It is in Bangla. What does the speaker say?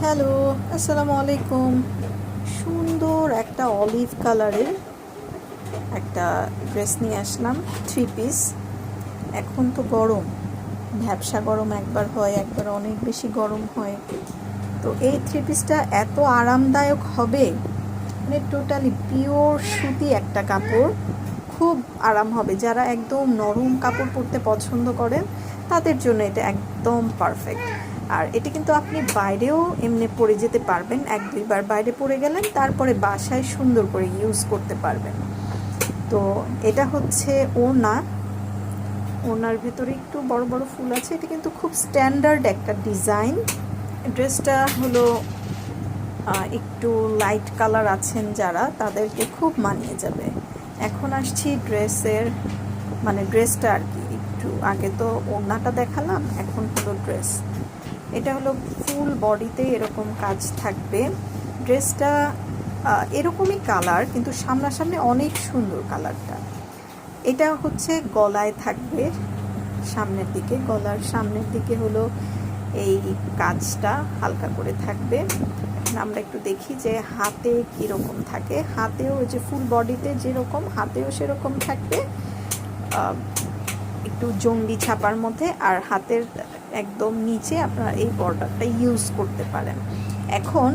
হ্যালো, আসসালামু আলাইকুম। সুন্দর একটা অলিভ কালারের একটা ড্রেস নিয়ে আসলাম, থ্রি পিস। এখন তো গরম, ভ্যাপসা গরম একবার হয়, একবার অনেক বেশি গরম হয়। তো এই থ্রি পিসটা এত আরামদায়ক হবে, মানে টোটালি পিওর সুতি একটা কাপড়, খুব আরাম হবে। যারা একদম নরম কাপড় পরতে পছন্দ করেন তাদের জন্য এটা একদম পারফেক্ট। আর এটা কিন্তু আপনি বাইরেও এমনি পরে যেতে পারবেন, এক দুইবার বাইরে পরে গেলেন, তারপরে বাসায় সুন্দর করে ইউজ করতে পারবেন। তো এটা হচ্ছে ওড়না, ওড়নার ভেতরে একটু বড় বড় ফুল আছে। এটা কিন্তু খুব স্ট্যান্ডার্ড একটা ডিজাইন। ড্রেসটা হলো একটু লাইট কালার আছেন যারা, তাদেরকে খুব মানিয়ে যাবে। এখন আসছি ড্রেসের, মানে ড্রেসটা আর কি। একটু আগে তো ওড়নাটা দেখালাম, এখন হলো ড্রেস। এটা হলো ফুল বডিতে এরকম কাজ থাকবে। ড্রেসটা এরকমই কালার, কিন্তু সামনাসামনি অনেক সুন্দর কালারটা। এটা হচ্ছে গলায় থাকবে, সামনের দিকে, গলার সামনের দিকে হলো এই কাজটা হালকা করে থাকবে। এখন আমরা একটু দেখি যে হাতে কীরকম থাকে। হাতেও ওই যে ফুল বডিতে যেরকম, হাতেও সেরকম থাকবে, একটু জঙ্গি ছাপার মধ্যে। আর হাতের একদম নিচে আপনারা এই বর্ডারটা ইউজ করতে পারেন। এখন